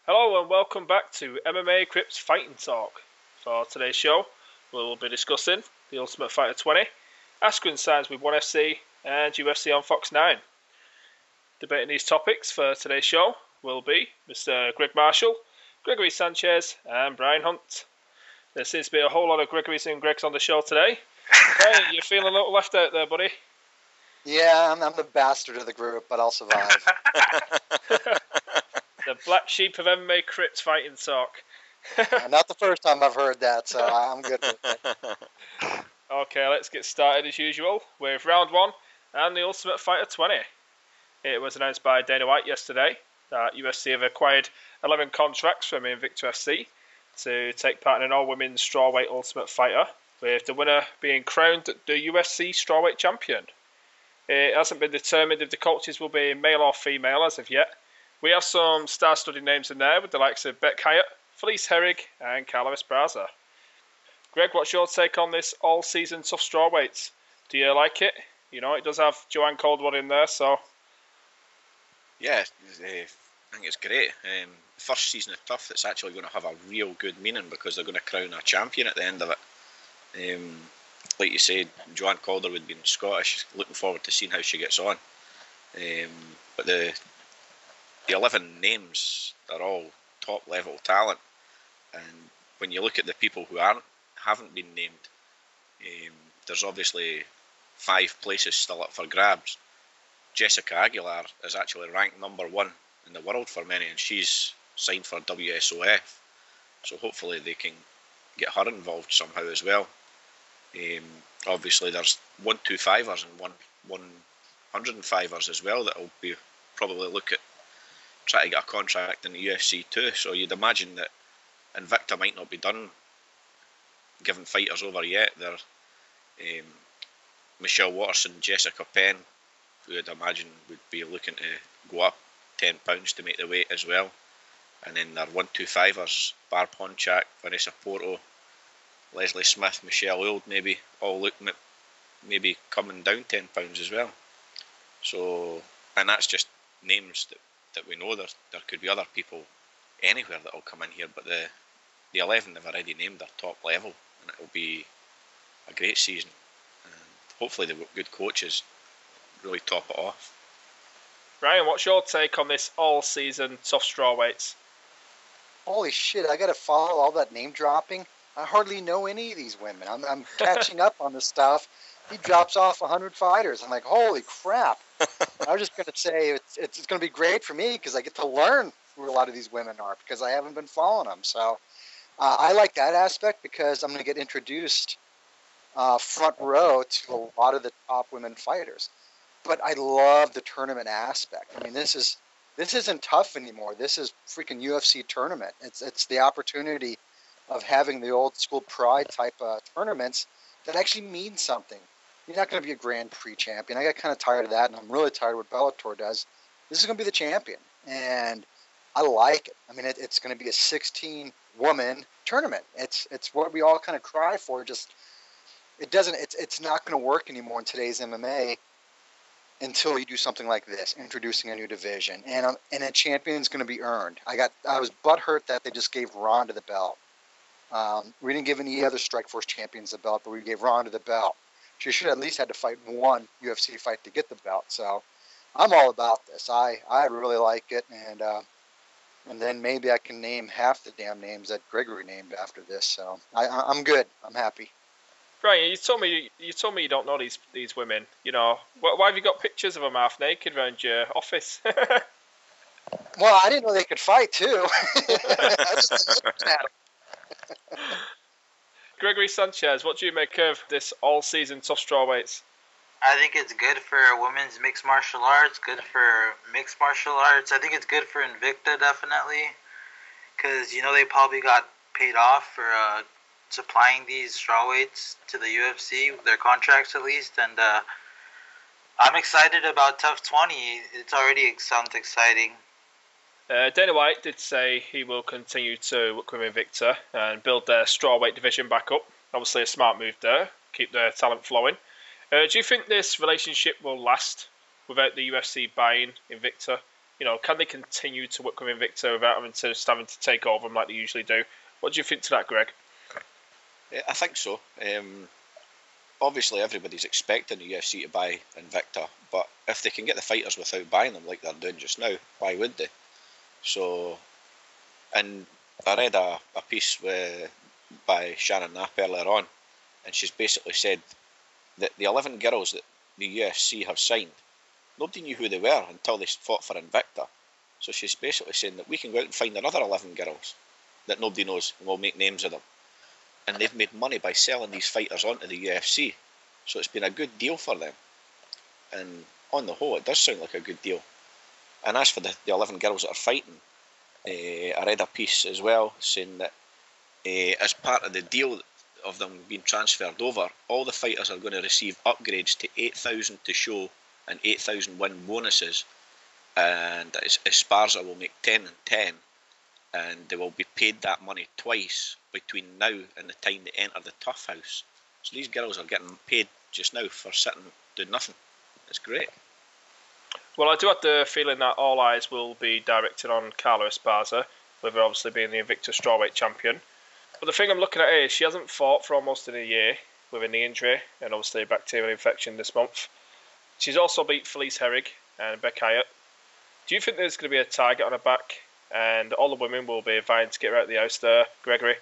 Hello and welcome back to MMA Crypt Fighting Talk. For today's show, we'll be discussing the Ultimate Fighter 20, Askren signs with 1FC, and UFC on Fox 9. Debating these topics for today's show will be Mr. Greg Marshall, Gregory Sanchez, and Brian Hunt. There seems to be a whole lot of Gregorys and Gregs on the show today. Hey, you're feeling a little left out there, buddy? Yeah, I'm the bastard of the group, but I'll survive. The black sheep of MMA Crypt Fighting Talk. Not the first time I've heard that, so I'm good with it. Okay, let's get started as usual with round 1 and the Ultimate Fighter 20. It was announced by Dana White yesterday that UFC have acquired 11 contracts from Invicta FC to take part in an all-women's Strawweight Ultimate Fighter, with the winner being crowned the UFC Strawweight champion. It hasn't been determined if the coaches will be male or female as of yet. We have some star-studded names in there with the likes of Beck Hyatt, Felice Herrig and Carla Esparza. Greg, what's your take on this all-season tough strawweights? Do you like it? You know, it does have Joanne Caldwell in there, so... Yeah, I think it's great. The first season of Tough, it's actually going to have a real good meaning because they're going to crown a champion at the end of it. Like you said, Joanne Calderwood being Scottish, looking forward to seeing how she gets on. But the 11 names are all top level talent, and when you look at the people who haven't been named, there's obviously 5 places still up for grabs. Jessica Aguilar is actually ranked number 1 in the world for many, and she's signed for WSOF, so hopefully they can get her involved somehow as well. Obviously there's 125ers and 105ers as well that will be probably look at try to get a contract in the UFC too, so you'd imagine that Invicta might not be done giving fighters over yet. They're Michelle Watterson, Jessica Penn, who I'd imagine would be looking to go up 10 pounds to make the weight as well. And then their 125ers, Barb Honchak, Vanessa Porto, Leslie Smith, Michelle Old, maybe all looking at maybe coming down 10 pounds as well. So, and that's just names that we know. There could be other people anywhere that will come in here, but the 11 they've already named are top level, and it will be a great season. And hopefully they've got good coaches really top it off. Brian, what's your take on this all-season tough strawweights? Holy shit, I gotta follow all that name dropping. I hardly know any of these women. I'm catching up on this stuff. He drops off 100 fighters. I'm like, holy crap. I was just going to say it's going to be great for me because I get to learn who a lot of these women are because I haven't been following them. So I like that aspect because I'm going to get introduced front row to a lot of the top women fighters. But I love the tournament aspect. I mean, this isn't tough anymore. This is freaking UFC tournament. It's the opportunity of having the old school pride type tournaments that actually mean something. You're not going to be a Grand Prix champion. I got kind of tired of that, and I'm really tired of what Bellator does. This is going to be the champion, and I like it. I mean, it's going to be a 16-woman tournament. It's what we all kind of cry for. Just it's not going to work anymore in today's MMA until you do something like this, introducing a new division, and a champion's going to be earned. I was butthurt that they just gave Ronda the belt. We didn't give any other Strikeforce champions the belt, but we gave Ronda the belt. She should have at least had to fight one UFC fight to get the belt. So I'm all about this. I really like it, and then maybe I can name half the damn names that Gregory named after this. So I'm good. I'm happy. Brian, you told me you don't know these women. You know, why have you got pictures of them half naked around your office? Well, I didn't know they could fight too. I just looked at them. Gregory Sanchez, what do you make of this all-season tough strawweights? I think it's good for women's mixed martial arts, good for mixed martial arts. I think it's good for Invicta, definitely, because, you know, they probably got paid off for supplying these strawweights to the UFC, their contracts at least, and I'm excited about Tough 20. It already sounds exciting. Dana White did say he will continue to work with Invicta and build their strawweight division back up. Obviously a smart move there, keep their talent flowing. Do you think this relationship will last without the UFC buying Invicta can they continue to work with Invicta without having to take over them like they usually do? What do you think to that, Greg? I think so. Obviously, everybody's expecting the UFC to buy Invicta, but if they can get the fighters without buying them like they're doing just now, why would they? So, and I read a piece by Shannon Knapp earlier on, and she's basically said that the 11 girls that the UFC have signed, nobody knew who they were until they fought for Invicta. So she's basically saying that we can go out and find another 11 girls that nobody knows, and we'll make names of them. And they've made money by selling these fighters onto the UFC. So it's been a good deal for them. And on the whole, it does sound like a good deal. And as for the 11 girls that are fighting, I read a piece as well saying that as part of the deal of them being transferred over, all the fighters are going to receive upgrades to 8,000 to show and 8,000 win bonuses. And Esparza will make 10 and 10. And they will be paid that money twice between now and the time they enter the tough house. So these girls are getting paid just now for sitting doing nothing. It's great. Well, I do have the feeling that all eyes will be directed on Carla Esparza, with her obviously being the Invicta Strawweight champion. But the thing I'm looking at is she hasn't fought for almost a year with a knee injury and obviously a bacterial infection this month. She's also beat Felice Herrig and Beck Hyatt. Do you think there's going to be a target on her back? And all the women will be vying to get her out of the house there, Gregory?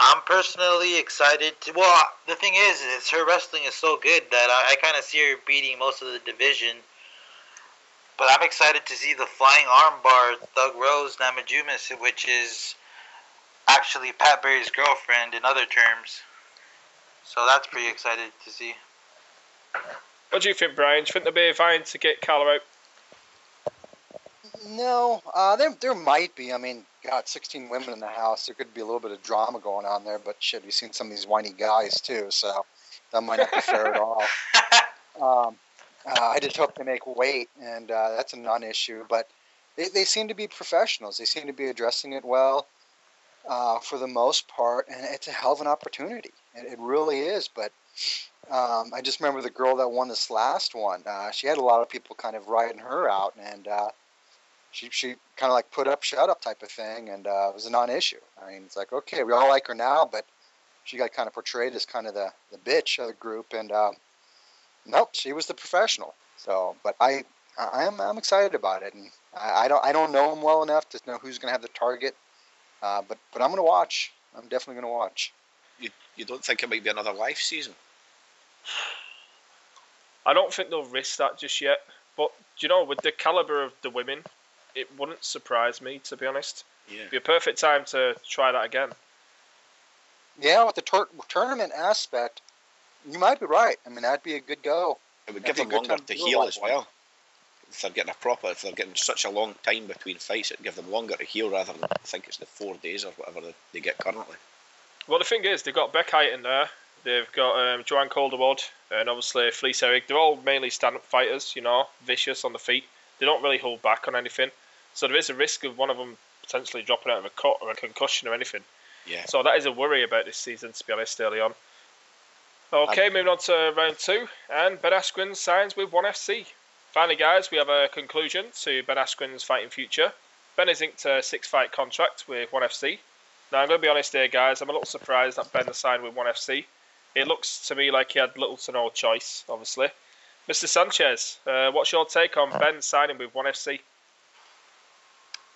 I'm personally excited to... Well, the thing is her wrestling is so good that I kind of see her beating most of the division. But I'm excited to see the flying armbar Thug Rose Namajunas, which is actually Pat Barry's girlfriend in other terms. So that's pretty excited to see. What do you think, Brian? Do you think they'll be vying to get Carla out? No, there might be. I mean, God, 16 women in the house. There could be a little bit of drama going on there, but shit, we've seen some of these whiny guys too, so that might not be fair at all. I just hope they make weight, and that's a non-issue. But they seem to be professionals. They seem to be addressing it well for the most part, and it's a hell of an opportunity. It really is. But I just remember the girl that won this last one. She had a lot of people kind of riding her out, and she kind of like put up, shut up type of thing, and it was a non-issue. I mean, it's like, okay, we all like her now, but she got kind of portrayed as kind of the bitch of the group, and nope, she was the professional. So, but I'm excited about it, and I don't know him well enough to know who's going to have the target, but I'm going to watch. I'm definitely going to watch. You don't think it might be another live season? I don't think they'll risk that just yet. But, with the calibre of the women, it wouldn't surprise me, to be honest. Yeah. It'd be a perfect time to try that again. Yeah, with the tournament aspect, you might be right. I mean, that'd be a good go. It would give them longer to heal as well. If they're getting such a long time between fights, it'd give them longer to heal rather than, I think it's the 4 days or whatever they get currently. Well, the thing is, they've got Beck Hyatt in there. They've got Joanne Calderwood and obviously Felice Herrig. They're all mainly stand-up fighters, vicious on the feet. They don't really hold back on anything. So there is a risk of one of them potentially dropping out of a cut or a concussion or anything. Yeah. So that is a worry about this season, to be honest, early on. Okay, moving on to round 2. And Ben Askren signs with ONE FC. Finally, guys, we have a conclusion to Ben Askren's fighting future. Ben has inked a 6-fight contract with ONE FC. Now, I'm going to be honest here, guys. I'm a little surprised that Ben has signed with ONE FC. It looks to me like he had little to no choice, obviously. Mr. Sanchez, what's your take on Ben signing with ONE FC?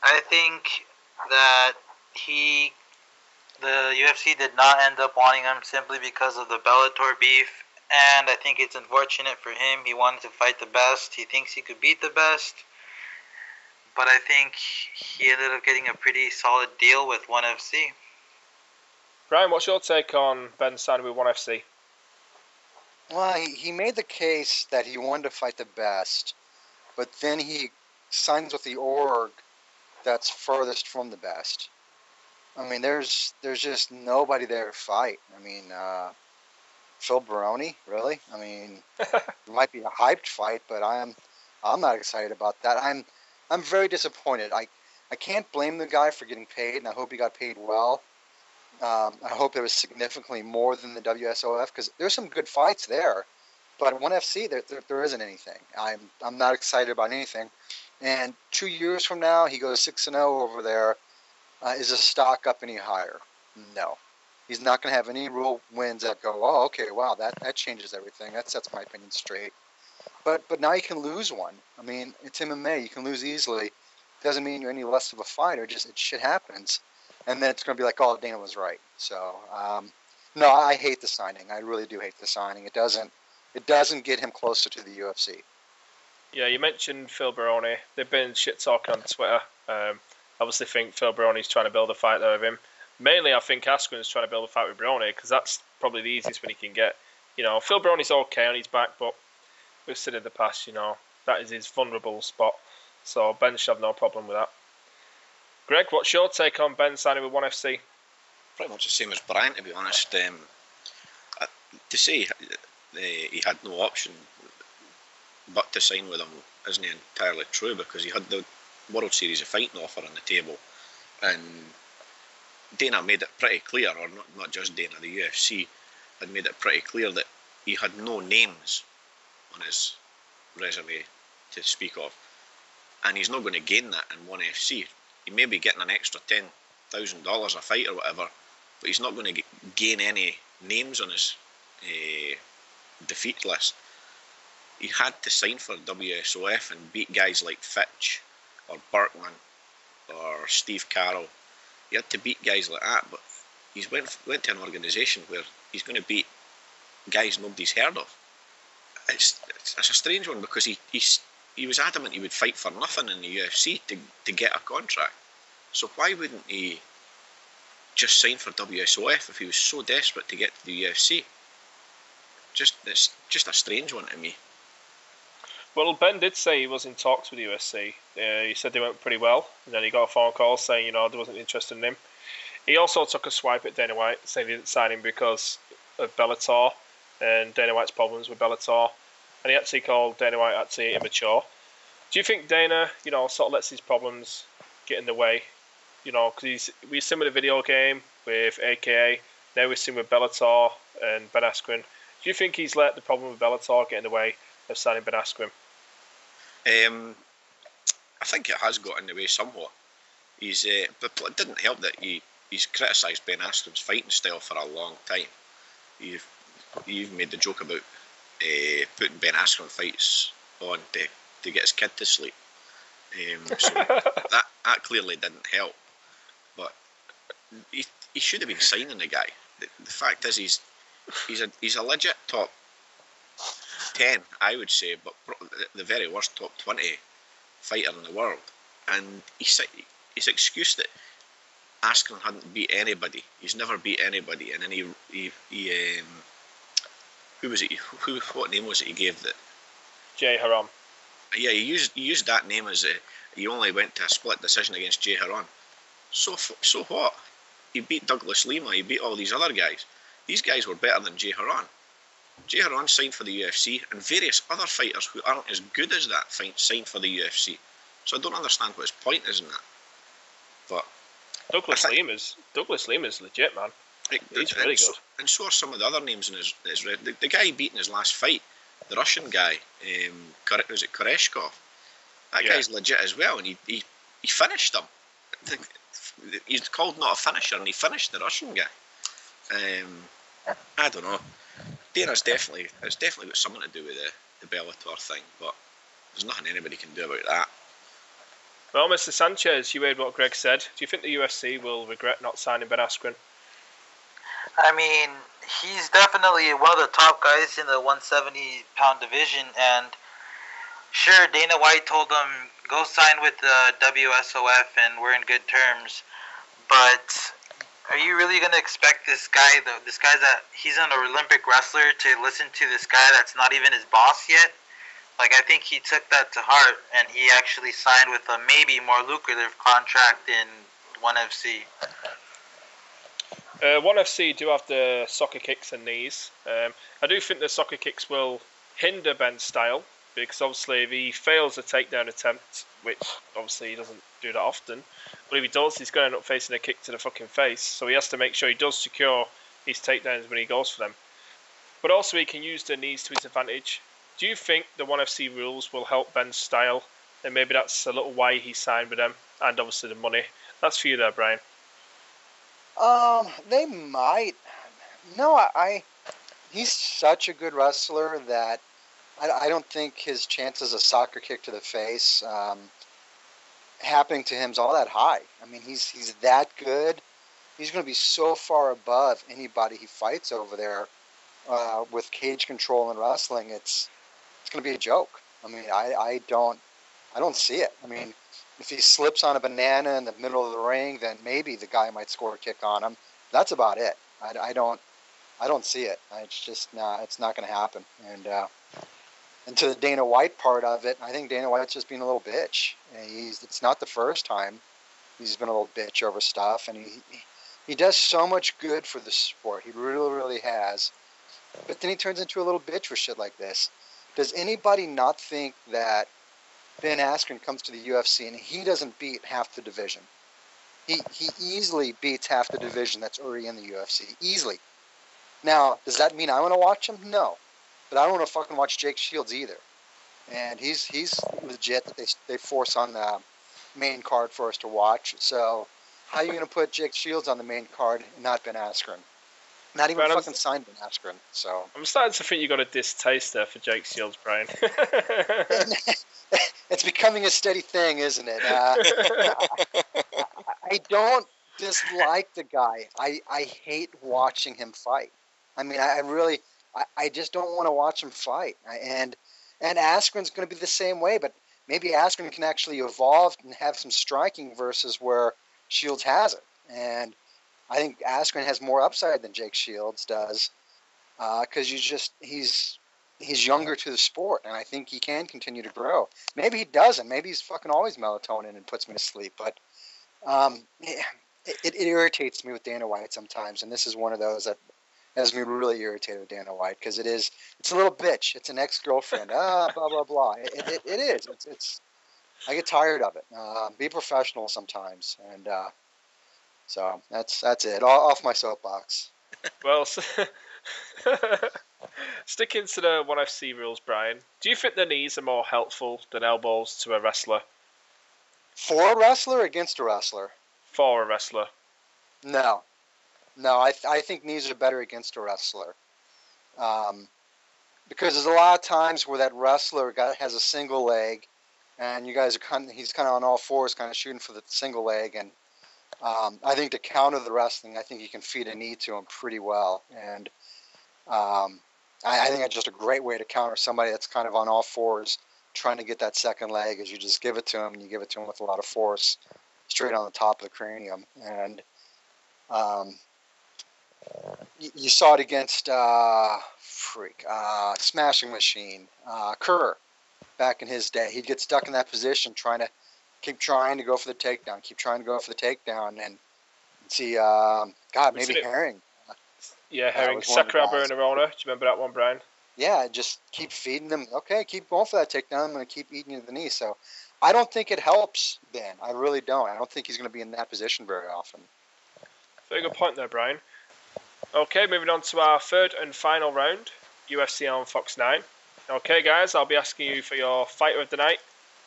I think that the UFC did not end up wanting him simply because of the Bellator beef, and I think it's unfortunate for him. He wanted to fight the best. He thinks he could beat the best, but I think he ended up getting a pretty solid deal with ONE FC. Brian, what's your take on Ben signing with ONE FC? Well, he made the case that he wanted to fight the best, but then he signs with the org that's furthest from the best. I mean, there's just nobody there to fight. I mean, Phil Baroni, really? I mean, it might be a hyped fight, but I'm not excited about that. I'm very disappointed. I can't blame the guy for getting paid, and I hope he got paid well. I hope it was significantly more than the WSOF, because there's some good fights there. But at ONE FC, there isn't anything. I'm not excited about anything. And 2 years from now, he goes 6-0 over there. Is his stock up any higher? No. He's not going to have any real wins that go, oh, okay, wow, that changes everything. That sets my opinion straight. But now you can lose one. I mean, it's MMA. You can lose easily. Doesn't mean you're any less of a fighter. Just shit happens. And then it's going to be like, oh, Dana was right. So, no, I hate the signing. I really do hate the signing. It doesn't get him closer to the UFC. Yeah, you mentioned Phil Baroni. They've been shit talking on Twitter. Obviously think Phil Baroni's trying to build a fight there with him. Mainly, I think Askren's trying to build a fight with Baroni because that's probably the easiest one he can get. You know, Phil Baroni's okay on his back, but we've said in the past, you know, that is his vulnerable spot. So Ben should have no problem with that. Greg, what's your take on Ben signing with ONE FC? Pretty much the same as Brian, to be honest. To say he had no option but to sign with him isn't entirely true, because he had the World Series of Fighting offer on the table, and Dana made it pretty clear, or not just Dana, the UFC had made it pretty clear that he had no names on his resume to speak of, and he's not going to gain that in ONE FC. He may be getting an extra $10,000 a fight or whatever, but he's not going to gain any names on his defeat list. He had to sign for WSOF and beat guys like Fitch or Berkman or Steve Carroll. He had to beat guys like that, but he's went to an organisation where he's going to beat guys nobody's heard of. It's a strange one, because he was adamant he would fight for nothing in the UFC to get a contract. So why wouldn't he just sign for WSOF if he was so desperate to get to the UFC? It's just a strange one to me. Well, Ben did say he was in talks with the UFC. He said they went pretty well, and then he got a phone call saying, you know, they wasn't interested in him. He also took a swipe at Dana White, saying he didn't sign him because of Bellator and Dana White's problems with Bellator, and he actually called Dana White actually immature. Do you think Dana, you know, sort of lets his problems get in the way? You know, because we've seen with the video game with AKA, now we've seen with Bellator and Ben Askren. Do you think he's let the problem with Bellator get in the way of signing Ben Askren? I think it has got in the way somewhat. But it didn't help that he's criticised Ben Askren's fighting style for a long time. You've made the joke about putting Ben Askren fights on to get his kid to sleep. So that clearly didn't help. But he should have been signing the guy. The fact is, he's a legit top 10, I would say, but the very worst top 20 fighter in the world. And his excuse that Askren hadn't beat anybody, he's never beat anybody, and then he who was it? What name was it he gave that? Jay Haram. Yeah, he used that name as he only went to a split decision against Jay Haran. So what? He beat Douglas Lima. He beat all these other guys. These guys were better than Jay Haran. Jay Haran signed for the UFC, and various other fighters who aren't as good as that signed for the UFC. So I don't understand what his point is in that. But Douglas Lima's legit, man. He's really good. And so are some of the other names in his the guy he beat in his last fight, the Russian guy, was it Koreshkov? That guy's legit as well, and he finished him. He's called not a finisher, and he finished the Russian guy. I don't know. Dana's definitely got something to do with the Bellator thing, but there's nothing anybody can do about that. Well, Mr. Sanchez, you heard what Greg said. Do you think the UFC will regret not signing Ben Askren? I mean, he's definitely one of the top guys in the 170-pound division, and sure, Dana White told him, go sign with the WSOF and we're in good terms, but are you really going to expect this guy that he's an Olympic wrestler, to listen to this guy that's not even his boss yet? Like, I think he took that to heart, and he actually signed with a maybe more lucrative contract in ONE FC. ONE FC do have the soccer kicks and knees. I do think the soccer kicks will hinder Ben's style, because obviously if he fails a takedown attempt, which obviously he doesn't do that often, but if he does, he's going to end up facing a kick to the fucking face. So he has to make sure he does secure his takedowns when he goes for them. but also he can use the knees to his advantage. Do you think the ONE FC rules will help Ben's style? And maybe that's a little why he signed with them, and obviously the money. That's for you there, Brian. They might. No, he's such a good wrestler that I don't think his chances of soccer kick to the face happening to him is all that high. I mean, he's that good. He's going to be so far above anybody he fights over there with cage control and wrestling. It's going to be a joke. I mean, I don't see it. I mean, if he slips on a banana in the middle of the ring, then maybe the guy might score a kick on him. That's about it. I don't see it. It's just not. It's not going to happen. And to the Dana White part of it, I think Dana White's just being a little bitch. It's not the first time he's been a little bitch over stuff, and he does so much good for the sport. He really, really has. But then he turns into a little bitch for shit like this. Does anybody not think that Ben Askren comes to the UFC and he doesn't beat half the division? He easily beats half the division that's already in the UFC. Easily. Now, does that mean I want to watch him? No. But I don't want to fucking watch Jake Shields either. And he's legit that they force on the main card for us to watch. So how are you going to put Jake Shields on the main card and not Ben Askren? Not even fucking signed Ben Askren. So I'm starting to think you got a distaste there for Jake Shields, Brian. It's becoming a steady thing, isn't it? I don't dislike the guy. I hate watching him fight. I mean, I just don't want to watch him fight. And Askren's going to be the same way, but maybe Askren can actually evolve and have some striking versus where Shields has it. And I think Askren has more upside than Jake Shields does because he's younger to the sport, and I think he can continue to grow. Maybe he doesn't. Maybe he's fucking always melatonin and puts me to sleep. But it irritates me with Dana White sometimes, and this is one of those that has me really irritated with Dana White because it's a little bitch. It's an ex-girlfriend. Blah blah blah. It is. It's. I get tired of it. Be professional sometimes, and so that's it. Off my soapbox. Well, sticking to the ONE FC rules, Brian, do you think the knees are more helpful than elbows to a wrestler? For a wrestler or against a wrestler? For a wrestler. No, I think knees are better against a wrestler. Because there's a lot of times where that wrestler has a single leg, and you guys he's kind of on all fours, kind of shooting for the single leg, and I think to counter the wrestling, I think you can feed a knee to him pretty well, and I think that's just a great way to counter somebody that's kind of on all fours, trying to get that second leg, is you just give it to him, and you give it to him with a lot of force, straight on the top of the cranium, and you saw it against Smashing Machine, Kerr, back in his day. He'd get stuck in that position, keep trying to go for the takedown, and see, maybe Herring. Yeah, Herring. Sakuraba and Arona. Do you remember that one, Brian? Yeah, just keep feeding them. Okay, keep going for that takedown. I'm going to keep eating you in the knee. So I don't think it helps Ben. I really don't. I don't think he's going to be in that position very often. Very good point there, Brian. Okay, moving on to our third and final round, UFC on Fox 9. Okay, guys, I'll be asking you for your fighter of the night.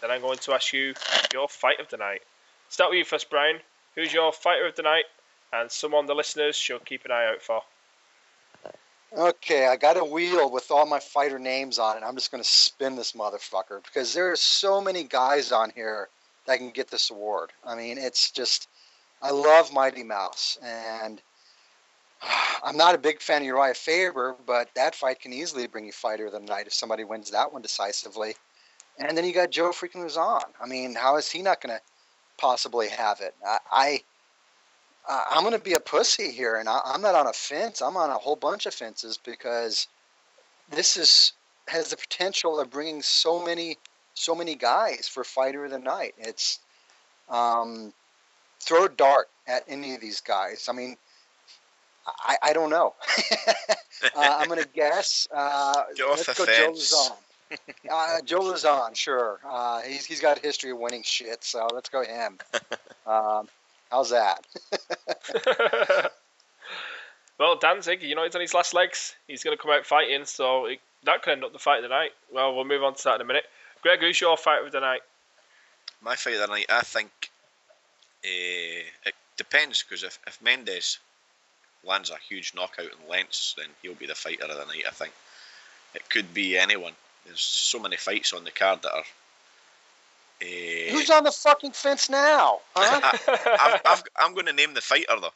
Then I'm going to ask you your fight of the night. Start with you first, Brian. Who's your fighter of the night and someone the listeners should keep an eye out for? Okay, I got a wheel with all my fighter names on it. I'm just going to spin this motherfucker because there are so many guys on here that can get this award. I mean, it's just, I love Mighty Mouse, and I'm not a big fan of Uriah Faber, but that fight can easily bring you fighter of the night if somebody wins that one decisively. And then you got Joe freaking Luzon. I mean, how is he not going to possibly have it? I'm going to be a pussy here, and I'm not on a fence. I'm on a whole bunch of fences because this has the potential of bringing so many guys for fighter of the night. It's throw a dart at any of these guys. I mean, I don't know. I'm going to guess. Let's go Joe Luzon. Joe Luzon, sure. He's got a history of winning shit, so let's go him. How's that? Well, Danzig, he's on his last legs. He's going to come out fighting, so that could end up the fight of the night. Well, we'll move on to that in a minute. Greg, who's your fight of the night? My fight of the night, I think it depends, because if Mendes lands a huge knockout in Lentz, then he'll be the fighter of the night, I think. It could be anyone. There's so many fights on the card that are... Who's on the fucking fence now? Huh? I'm going to name the fighter, though.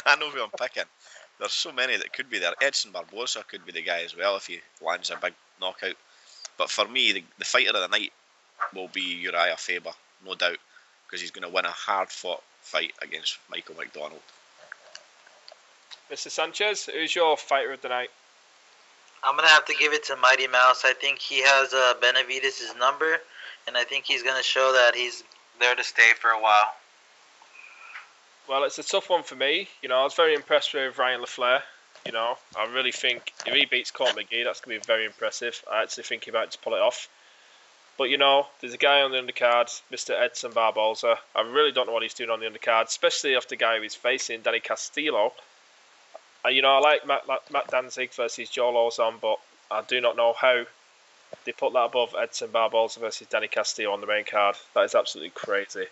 I know who I'm picking. There's so many that could be there. Edson Barbosa could be the guy as well if he lands a big knockout. But for me, the fighter of the night will be Uriah Faber, no doubt, because he's going to win a hard-fought fight against Michael McDonald. Mr. Sanchez, who's your fighter of the night? I'm going to have to give it to Mighty Mouse. I think he has Benavidez' number, and I think he's going to show that he's there to stay for a while. Well, it's a tough one for me. I was very impressed with Ryan LaFleur. I really think if he beats Court McGee, that's going to be very impressive. I actually think he might just pull it off. But, there's a guy on the undercard, Mr. Edson Barbosa. I really don't know what he's doing on the undercard, especially after the guy who he's facing, Danny Castillo. I like Matt Danzig versus Joe Lozon, but I do not know how they put that above Edson Barbosa versus Danny Castillo on the main card. That is absolutely crazy.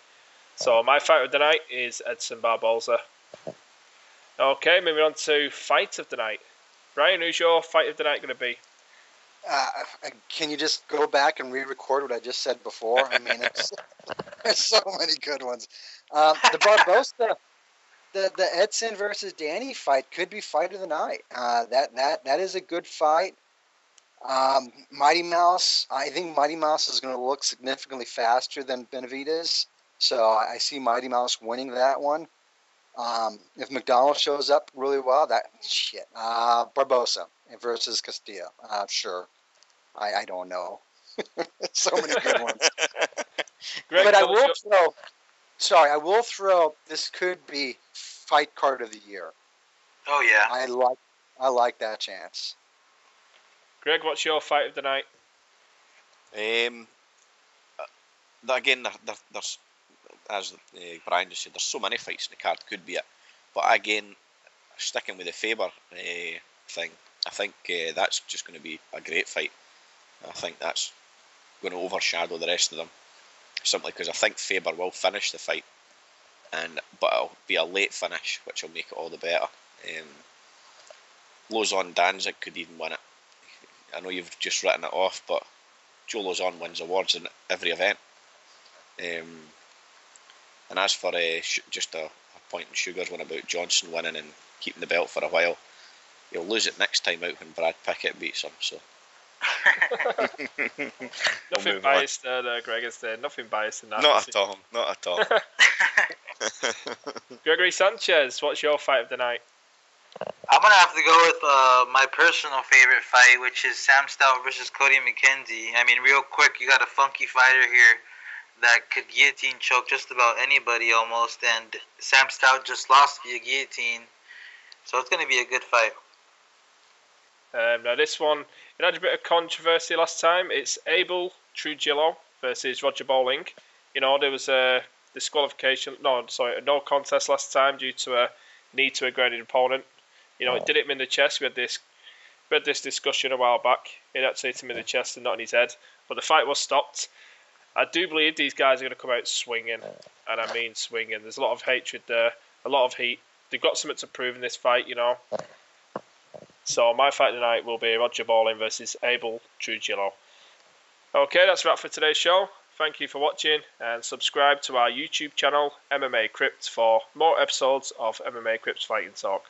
So my fight of the night is Edson Barbosa. Okay, moving on to fight of the night. Ryan, who's your fight of the night going to be? Can you just go back and re-record what I just said before? I mean, there's so many good ones. The Barbosa, the Edson versus Danny fight could be fight of the night. That is a good fight. Mighty Mouse, I think Mighty Mouse is going to look significantly faster than Benavidez, so I see Mighty Mouse winning that one. If McDonald shows up really well, Barbosa versus Castillo, I don't know. So many good ones. Greg, but I will throw, this could be fight card of the year. Oh yeah. I like that chance. Greg, what's your fight of the night? Again, there's, as Brian just said, there's so many fights in the card, could be it. But again, sticking with the Faber thing, I think that's just going to be a great fight. I think that's going to overshadow the rest of them, simply because I think Faber will finish the fight, but it'll be a late finish, which will make it all the better. Lozon Danzig could even win it. I know you've just written it off, but Joe Lozon wins awards in every event. And as for just a point in Sugar's one about Johnson winning and keeping the belt for a while, he'll lose it next time out when Brad Pickett beats him. So nothing biased there, Greg. Is there nothing biased in that? Not at all. Not at all. Gregory Sanchez, what's your fight of the night? I'm going to have to go with my personal favorite fight, which is Sam Stout versus Cody McKenzie. I mean, real quick, you got a funky fighter here that could guillotine choke just about anybody almost, and Sam Stout just lost via guillotine, so it's going to be a good fight. Now this one, it had a bit of controversy last time. It's Abel Trujillo versus Roger Bowling. There was a no contest last time due to a knee to a grounded opponent. It did hit him in the chest. We had this discussion a while back. It actually hit him in the chest and not in his head. But the fight was stopped. I do believe these guys are going to come out swinging. And I mean swinging. There's a lot of hatred there. A lot of heat. They've got something to prove in this fight, So my fight tonight will be Roger Bowling versus Abel Trujillo. Okay, that's a wrap for today's show. Thank you for watching and subscribe to our YouTube channel, MMA Crypt, for more episodes of MMA Crypt Fighting Talk.